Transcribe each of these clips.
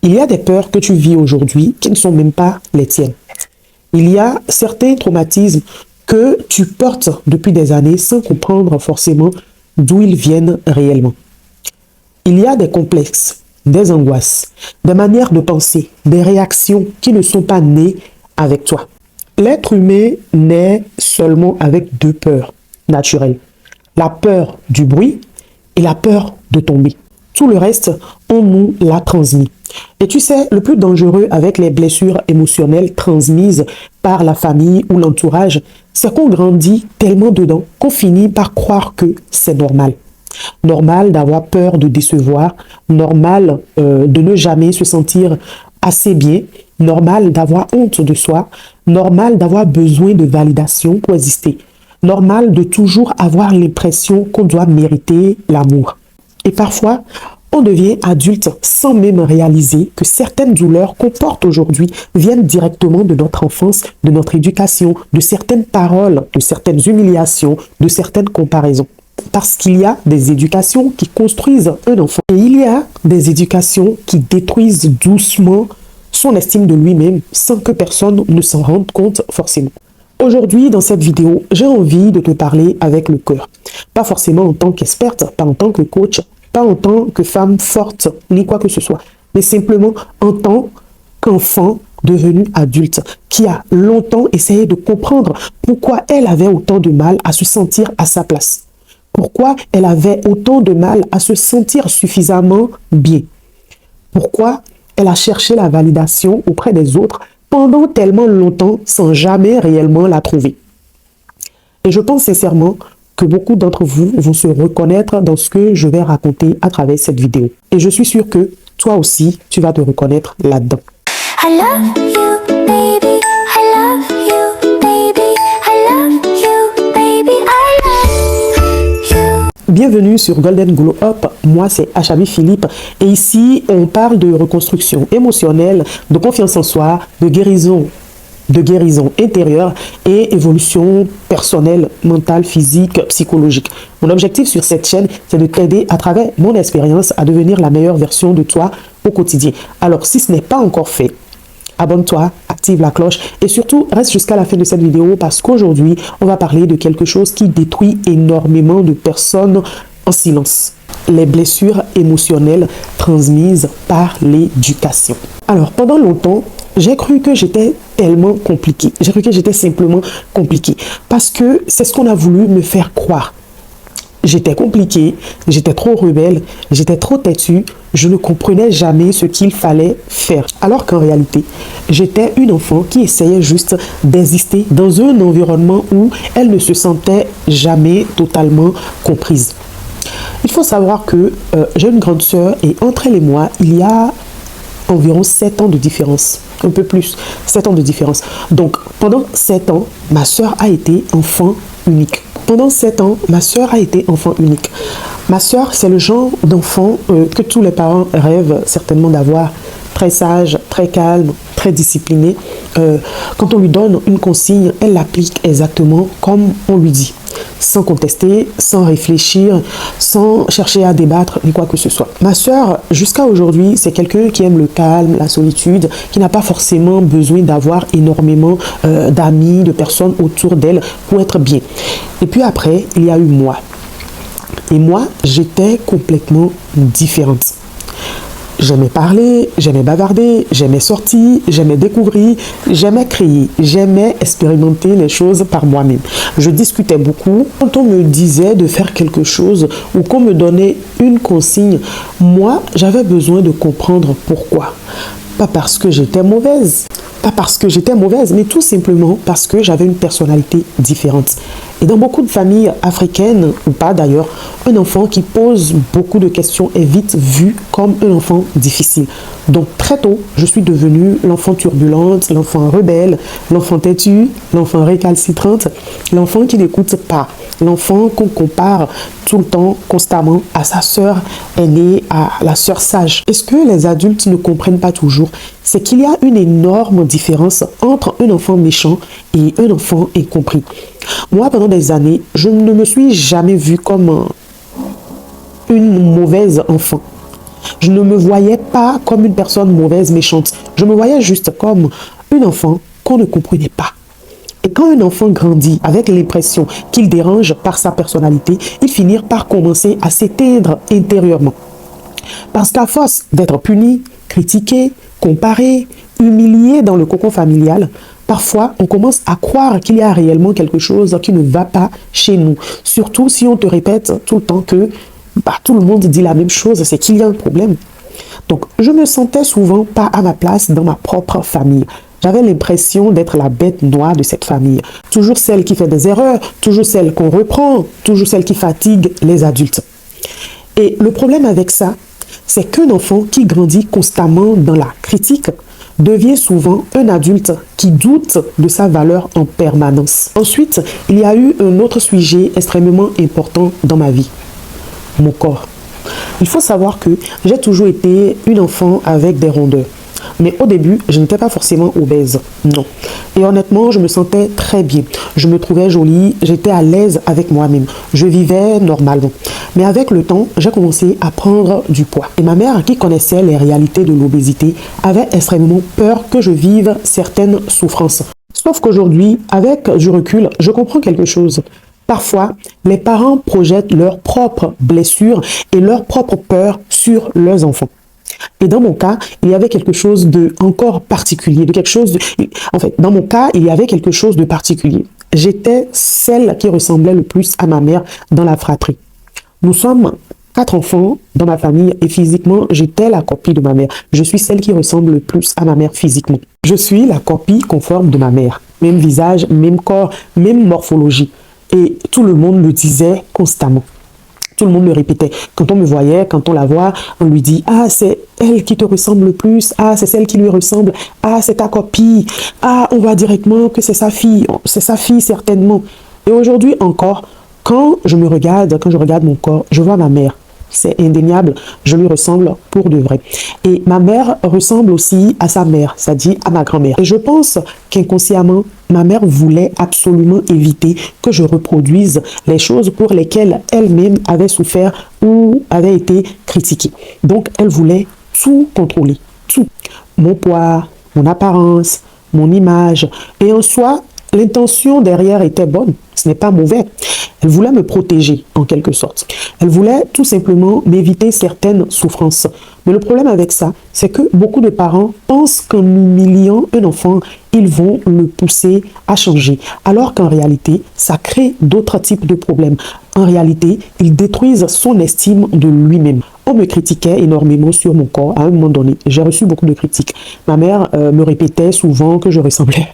Il y a des peurs que tu vis aujourd'hui qui ne sont même pas les tiennes. Il y a certains traumatismes que tu portes depuis des années sans comprendre forcément d'où ils viennent réellement. Il y a des complexes, des angoisses, des manières de penser, des réactions qui ne sont pas nées avec toi. L'être humain naît seulement avec deux peurs naturelles. La peur du bruit et la peur de tomber. Tout le reste, on nous l'a transmis. Et tu sais, le plus dangereux avec les blessures émotionnelles transmises par la famille ou l'entourage, c'est qu'on grandit tellement dedans qu'on finit par croire que c'est normal. Normal d'avoir peur de décevoir, normal de ne jamais se sentir assez bien, normal d'avoir honte de soi, normal d'avoir besoin de validation pour exister, normal de toujours avoir l'impression qu'on doit mériter l'amour. Et parfois, on devient adulte sans même réaliser que certaines douleurs qu'on porte aujourd'hui viennent directement de notre enfance, de notre éducation, de certaines paroles, de certaines humiliations, de certaines comparaisons. Parce qu'il y a des éducations qui construisent un enfant et il y a des éducations qui détruisent doucement son estime de lui-même sans que personne ne s'en rende compte forcément. Aujourd'hui, dans cette vidéo, j'ai envie de te parler avec le cœur. Pas forcément en tant qu'experte, pas en tant que coach, pas en tant que femme forte, ni quoi que ce soit, mais simplement en tant qu'enfant devenu adulte, qui a longtemps essayé de comprendre pourquoi elle avait autant de mal à se sentir à sa place. Pourquoi elle avait autant de mal à se sentir suffisamment bien. Pourquoi elle a cherché la validation auprès des autres pendant tellement longtemps sans jamais réellement la trouver. Et je pense sincèrement que beaucoup d'entre vous vont se reconnaître dans ce que je vais raconter à travers cette vidéo. Et je suis sûre que toi aussi, tu vas te reconnaître là-dedans. I love you, baby. I love you, baby. I love you, baby. I love you. Bienvenue sur Golden Glow Up. Moi, c'est Achabi Philippe. Et ici, on parle de reconstruction émotionnelle, de confiance en soi, de guérison intérieure et évolution personnelle, mentale, physique, psychologique. Mon objectif sur cette chaîne, c'est de t'aider à travers mon expérience à devenir la meilleure version de toi au quotidien. Alors, si ce n'est pas encore fait, abonne-toi, active la cloche et surtout, reste jusqu'à la fin de cette vidéo parce qu'aujourd'hui, on va parler de quelque chose qui détruit énormément de personnes en silence. Les blessures émotionnelles transmises par l'éducation. Alors, pendant longtemps, j'ai cru que j'étais tellement compliquée. J'ai cru que j'étais simplement compliquée. Parce que c'est ce qu'on a voulu me faire croire. J'étais compliquée, j'étais trop rebelle, j'étais trop têtue. Je ne comprenais jamais ce qu'il fallait faire. Alors qu'en réalité, j'étais une enfant qui essayait juste d'exister dans un environnement où elle ne se sentait jamais totalement comprise. Il faut savoir que j'ai une grande sœur et entre elle et moi, il y a environ 7 ans de différence. Un peu plus, 7 ans de différence. Donc, pendant 7 ans, ma sœur a été enfant unique. Pendant 7 ans, ma sœur a été enfant unique. Ma sœur, c'est le genre d'enfant que tous les parents rêvent certainement d'avoir. Très sage, très calme, très discipliné. Quand on lui donne une consigne, elle l'applique exactement comme on lui dit. Sans contester, sans réfléchir, sans chercher à débattre ni quoi que ce soit. Ma sœur, jusqu'à aujourd'hui, c'est quelqu'un qui aime le calme, la solitude, qui n'a pas forcément besoin d'avoir énormément d'amis, de personnes autour d'elle pour être bien. Et puis après, il y a eu moi. Et moi, j'étais complètement différente. J'aimais parler, j'aimais bavarder, j'aimais sortir, j'aimais découvrir, j'aimais créer, j'aimais expérimenter les choses par moi-même. Je discutais beaucoup. Quand on me disait de faire quelque chose ou qu'on me donnait une consigne, moi, j'avais besoin de comprendre pourquoi. Pas parce que j'étais mauvaise, mais tout simplement parce que j'avais une personnalité différente. Et dans beaucoup de familles africaines, ou pas d'ailleurs, un enfant qui pose beaucoup de questions est vite vu comme un enfant difficile. Donc très tôt, je suis devenue l'enfant turbulente, l'enfant rebelle, l'enfant têtu, l'enfant récalcitrante, l'enfant qui n'écoute pas, l'enfant qu'on compare tout le temps, constamment, à sa sœur aînée, à la sœur sage. Et ce que les adultes ne comprennent pas toujours, c'est qu'il y a une énorme différence entre un enfant méchant et un enfant incompris. Moi, pendant des années, je ne me suis jamais vue comme une mauvaise enfant. Je ne me voyais pas comme une personne mauvaise, méchante. Je me voyais juste comme une enfant qu'on ne comprenait pas. Et quand un enfant grandit avec l'impression qu'il dérange par sa personnalité, il finit par commencer à s'éteindre intérieurement. Parce qu'à force d'être puni, critiqué, comparé, humilié dans le cocon familial, parfois on commence à croire qu'il y a réellement quelque chose qui ne va pas chez nous. Surtout si on te répète tout le temps que tout le monde dit la même chose, c'est qu'il y a un problème. Donc je me sentais souvent pas à ma place dans ma propre famille. J'avais l'impression d'être la bête noire de cette famille. Toujours celle qui fait des erreurs, toujours celle qu'on reprend, toujours celle qui fatigue les adultes. Et le problème avec ça, c'est qu'un enfant qui grandit constamment dans la critique devient souvent un adulte qui doute de sa valeur en permanence. Ensuite, il y a eu un autre sujet extrêmement important dans ma vie, mon corps. Il faut savoir que j'ai toujours été une enfant avec des rondeurs. Mais au début, je n'étais pas forcément obèse, non. Et honnêtement, je me sentais très bien. Je me trouvais jolie, j'étais à l'aise avec moi-même. Je vivais normalement. Mais avec le temps, j'ai commencé à prendre du poids. Et ma mère, qui connaissait les réalités de l'obésité, avait extrêmement peur que je vive certaines souffrances. Sauf qu'aujourd'hui, avec du recul, je comprends quelque chose. Parfois, les parents projettent leurs propres blessures et leurs propres peurs sur leurs enfants. Et dans mon cas, il y avait quelque chose de encore particulier, En fait, dans mon cas, il y avait quelque chose de particulier. J'étais celle qui ressemblait le plus à ma mère dans la fratrie. Nous sommes 4 enfants dans ma famille et physiquement, j'étais la copie de ma mère. Je suis celle qui ressemble le plus à ma mère physiquement. Je suis la copie conforme de ma mère. Même visage, même corps, même morphologie. Et tout le monde le disait constamment. Tout le monde le répétait. Quand on me voyait, quand on la voit, on lui dit « Ah, c'est elle qui te ressemble le plus. Ah, c'est celle qui lui ressemble. Ah, c'est ta copie. Ah, on voit directement que c'est sa fille. C'est sa fille, certainement. » Et aujourd'hui encore, quand je regarde mon corps, je vois ma mère. C'est indéniable, je lui ressemble pour de vrai. Et ma mère ressemble aussi à sa mère, c'est-à-dire à ma grand-mère. Et je pense qu'inconsciemment, ma mère voulait absolument éviter que je reproduise les choses pour lesquelles elle-même avait souffert ou avait été critiquée. Donc, elle voulait tout contrôler, tout. Mon poids, mon apparence, mon image. Et en soi, l'intention derrière était bonne, ce n'est pas mauvais. Elle voulait me protéger, en quelque sorte. Elle voulait tout simplement m'éviter certaines souffrances. Mais le problème avec ça, c'est que beaucoup de parents pensent qu'en humiliant un enfant, ils vont le pousser à changer. Alors qu'en réalité, ça crée d'autres types de problèmes. En réalité, ils détruisent son estime de lui-même. On me critiquait énormément sur mon corps à un moment donné. J'ai reçu beaucoup de critiques. Ma mère me répétait souvent que je ressemblais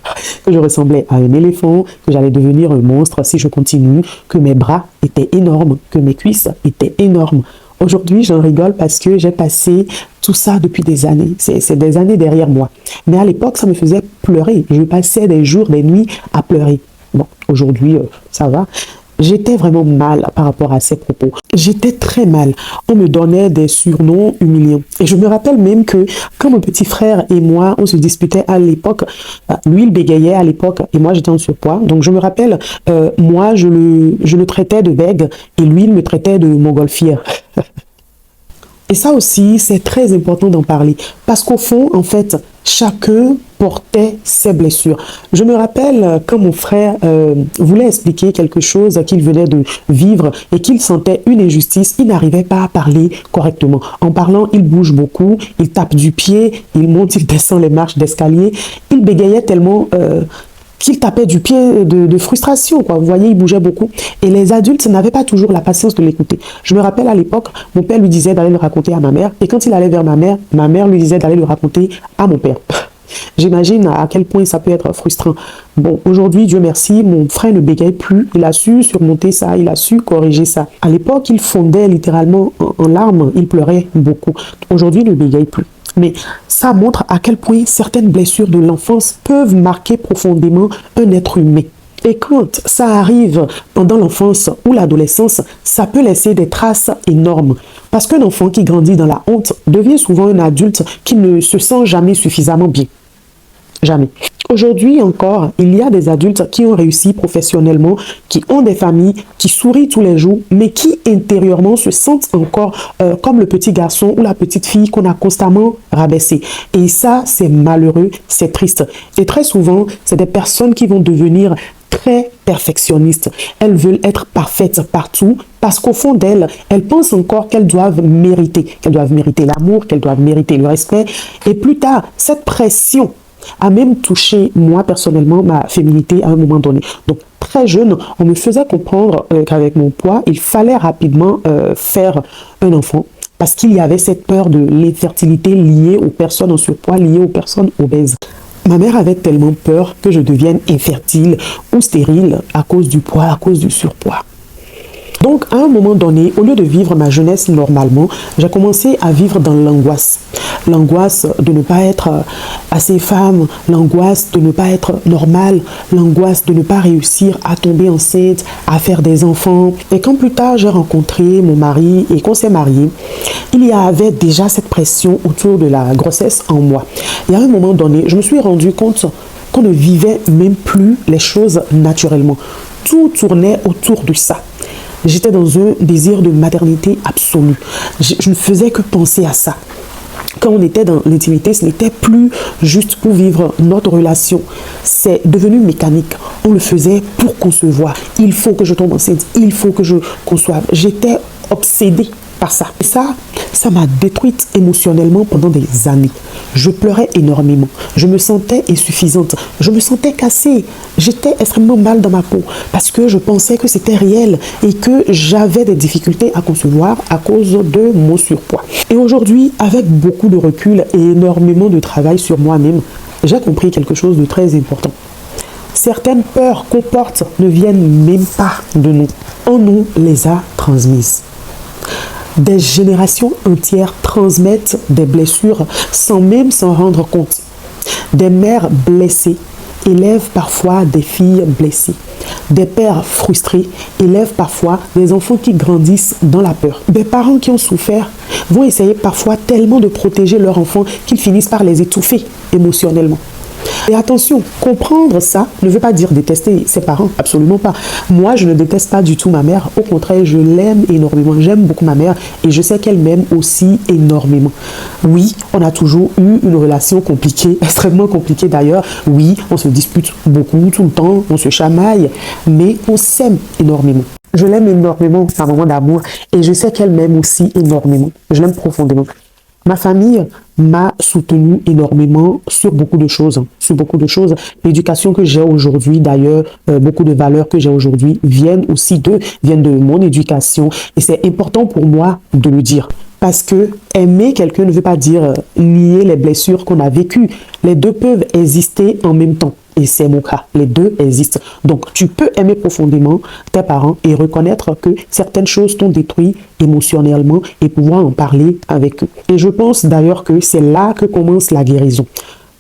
à un éléphant, que j'allais devenir un monstre si je continue, que mes bras étaient énormes, que mes cuisses étaient énormes. Aujourd'hui, j'en rigole parce que j'ai passé tout ça depuis des années. C'est des années derrière moi. Mais à l'époque, ça me faisait pleurer. Je passais des jours, des nuits à pleurer. Bon, aujourd'hui, ça va. J'étais vraiment mal par rapport à ces propos. J'étais très mal. On me donnait des surnoms humiliants. Et je me rappelle même que quand mon petit frère et moi, on se disputait à l'époque, lui, il bégayait à l'époque et moi, j'étais en surpoids. Donc, je me rappelle, moi, je le traitais de bègue et lui, il me traitait de montgolfière. Et ça aussi, c'est très important d'en parler. Parce qu'au fond, en fait, chacun portait ses blessures. Je me rappelle quand mon frère voulait expliquer quelque chose qu'il venait de vivre et qu'il sentait une injustice, il n'arrivait pas à parler correctement. En parlant, il bouge beaucoup, il tape du pied, il monte, il descend les marches d'escalier. Il bégayait tellement qu'il tapait du pied de frustration, quoi. Vous voyez, il bougeait beaucoup. Et les adultes n'avaient pas toujours la patience de l'écouter. Je me rappelle à l'époque, mon père lui disait d'aller le raconter à ma mère. Et quand il allait vers ma mère lui disait d'aller le raconter à mon père. J'imagine à quel point ça peut être frustrant. Bon, aujourd'hui, Dieu merci, mon frère ne bégaye plus. Il a su surmonter ça, il a su corriger ça. À l'époque, il fondait littéralement en larmes, il pleurait beaucoup. Aujourd'hui, il ne bégaye plus. Mais ça montre à quel point certaines blessures de l'enfance peuvent marquer profondément un être humain. Et quand ça arrive pendant l'enfance ou l'adolescence, ça peut laisser des traces énormes. Parce qu'un enfant qui grandit dans la honte devient souvent un adulte qui ne se sent jamais suffisamment bien. Jamais. Aujourd'hui encore, il y a des adultes qui ont réussi professionnellement, qui ont des familles, qui sourient tous les jours, mais qui intérieurement se sentent encore comme le petit garçon ou la petite fille qu'on a constamment rabaissé. Et ça, c'est malheureux, c'est triste. Et très souvent, c'est des personnes qui vont devenir très perfectionnistes. Elles veulent être parfaites partout parce qu'au fond d'elles, elles pensent encore qu'elles doivent mériter l'amour, qu'elles doivent mériter le respect. Et plus tard, cette pression a même touché, moi personnellement, ma féminité à un moment donné. Donc, très jeune, on me faisait comprendre qu'avec mon poids, il fallait rapidement faire un enfant parce qu'il y avait cette peur de l'infertilité liée aux personnes en surpoids, liée aux personnes obèses. Ma mère avait tellement peur que je devienne infertile ou stérile à cause du poids, à cause du surpoids. Donc, à un moment donné, au lieu de vivre ma jeunesse normalement, j'ai commencé à vivre dans l'angoisse. L'angoisse de ne pas être assez femme, l'angoisse de ne pas être normale, l'angoisse de ne pas réussir à tomber enceinte, à faire des enfants. Et quand plus tard, j'ai rencontré mon mari et qu'on s'est mariés, il y avait déjà cette pression autour de la grossesse en moi. Et à un moment donné, je me suis rendu compte qu'on ne vivait même plus les choses naturellement. Tout tournait autour de ça. J'étais dans un désir de maternité absolue. Je ne faisais que penser à ça. Quand on était dans l'intimité, ce n'était plus juste pour vivre notre relation. C'est devenu mécanique. On le faisait pour concevoir. Il faut que je tombe enceinte. Il faut que je conçoive. J'étais obsédée par ça. Et ça m'a détruite émotionnellement pendant des années. Je pleurais énormément. Je me sentais insuffisante. Je me sentais cassée. J'étais extrêmement mal dans ma peau parce que je pensais que c'était réel et que j'avais des difficultés à concevoir à cause de mon surpoids. Et aujourd'hui, avec beaucoup de recul et énormément de travail sur moi-même, j'ai compris quelque chose de très important. Certaines peurs qu'on porte ne viennent même pas de nous. On nous les a transmises. Des générations entières transmettent des blessures sans même s'en rendre compte. Des mères blessées élèvent parfois des filles blessées. Des pères frustrés élèvent parfois des enfants qui grandissent dans la peur. Des parents qui ont souffert vont essayer parfois tellement de protéger leurs enfants qu'ils finissent par les étouffer émotionnellement. Et attention, comprendre ça ne veut pas dire détester ses parents, absolument pas. Moi, je ne déteste pas du tout ma mère. Au contraire, je l'aime énormément. J'aime beaucoup ma mère et je sais qu'elle m'aime aussi énormément. Oui, on a toujours eu une relation compliquée, extrêmement compliquée d'ailleurs. Oui, on se dispute beaucoup, tout le temps, on se chamaille, mais on s'aime énormément. Je l'aime énormément, c'est un moment d'amour et je sais qu'elle m'aime aussi énormément. Je l'aime profondément. Ma famille m'a soutenu énormément sur beaucoup de choses. L'éducation que j'ai aujourd'hui, d'ailleurs, beaucoup de valeurs que j'ai aujourd'hui viennent de mon éducation. Et c'est important pour moi de le dire. Parce que aimer quelqu'un ne veut pas dire nier les blessures qu'on a vécues. Les deux peuvent exister en même temps. Et c'est mon cas. Les deux existent. Donc, tu peux aimer profondément tes parents et reconnaître que certaines choses t'ont détruit émotionnellement et pouvoir en parler avec eux. Et je pense d'ailleurs que c'est là que commence la guérison.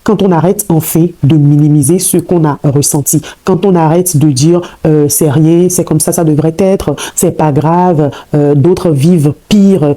Quand on arrête en fait de minimiser ce qu'on a ressenti, quand on arrête de dire c'est rien, c'est comme ça devrait être, c'est pas grave, d'autres vivent pire,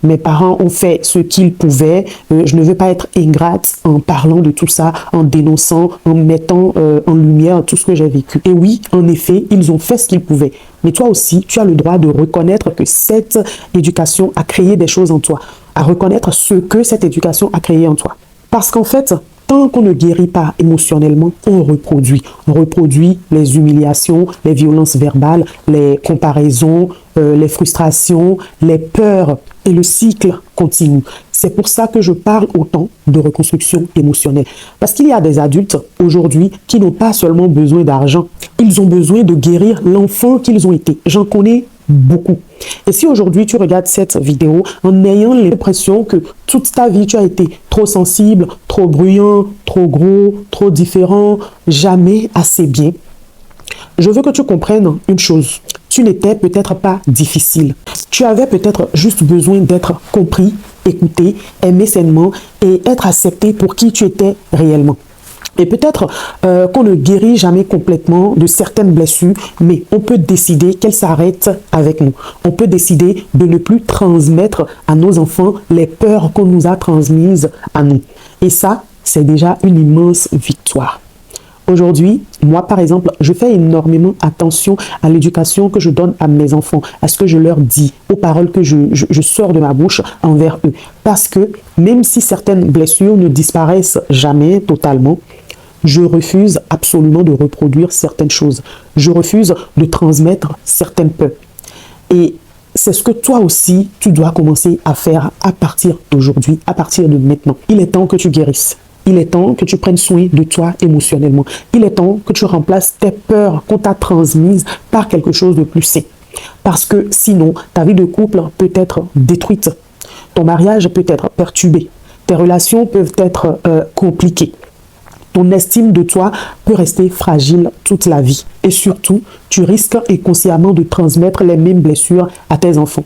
mes parents ont fait ce qu'ils pouvaient, je ne veux pas être ingrate en parlant de tout ça, en dénonçant, en mettant en lumière tout ce que j'ai vécu. Et oui, en effet, ils ont fait ce qu'ils pouvaient. Mais toi aussi, tu as le droit de reconnaître que cette éducation a créé des choses en toi, à reconnaître ce que cette éducation a créé en toi. Parce qu'en fait, tant qu'on ne guérit pas émotionnellement, on reproduit. On reproduit les humiliations, les violences verbales, les comparaisons, les frustrations, les peurs. Et le cycle continue. C'est pour ça que je parle autant de reconstruction émotionnelle. Parce qu'il y a des adultes aujourd'hui qui n'ont pas seulement besoin d'argent. Ils ont besoin de guérir l'enfant qu'ils ont été. J'en connais beaucoup. Et si aujourd'hui tu regardes cette vidéo en ayant l'impression que toute ta vie tu as été trop sensible, trop bruyant, trop gros, trop différent, jamais assez bien, je veux que tu comprennes une chose. Tu n'étais peut-être pas difficile. Tu avais peut-être juste besoin d'être compris, écouté, aimé sainement et être accepté pour qui tu étais réellement. Et peut-être qu'on ne guérit jamais complètement de certaines blessures, mais on peut décider qu'elles s'arrêtent avec nous. On peut décider de ne plus transmettre à nos enfants les peurs qu'on nous a transmises à nous. Et ça, c'est déjà une immense victoire. Aujourd'hui, moi, par exemple, je fais énormément attention à l'éducation que je donne à mes enfants, à ce que je leur dis, aux paroles que je sors de ma bouche envers eux. Parce que même si certaines blessures ne disparaissent jamais totalement, je refuse absolument de reproduire certaines choses. Je refuse de transmettre certaines peurs. Et c'est ce que toi aussi, tu dois commencer à faire à partir d'aujourd'hui, à partir de maintenant. Il est temps que tu guérisses. Il est temps que tu prennes soin de toi émotionnellement. Il est temps que tu remplaces tes peurs qu'on t'a transmises par quelque chose de plus sain. Parce que sinon, ta vie de couple peut être détruite. Ton mariage peut être perturbé. Tes relations peuvent être compliquées. Ton estime de toi peut rester fragile toute la vie. Et surtout, tu risques inconsciemment de transmettre les mêmes blessures à tes enfants.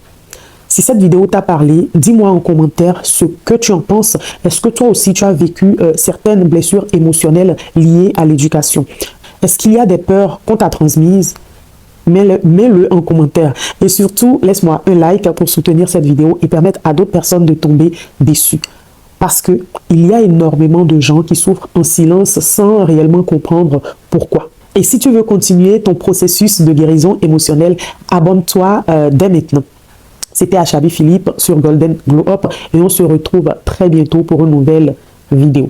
Si cette vidéo t'a parlé, dis-moi en commentaire ce que tu en penses. Est-ce que toi aussi tu as vécu certaines blessures émotionnelles liées à l'éducation? Est-ce qu'il y a des peurs qu'on t'a transmises? Mets-le en commentaire. Et surtout, laisse-moi un like pour soutenir cette vidéo et permettre à d'autres personnes de tomber dessus. Parce qu'il y a énormément de gens qui souffrent en silence sans réellement comprendre pourquoi. Et si tu veux continuer ton processus de guérison émotionnelle, abonne-toi dès maintenant. C'était Achabi Philippe sur Golden Glow Up et on se retrouve très bientôt pour une nouvelle vidéo.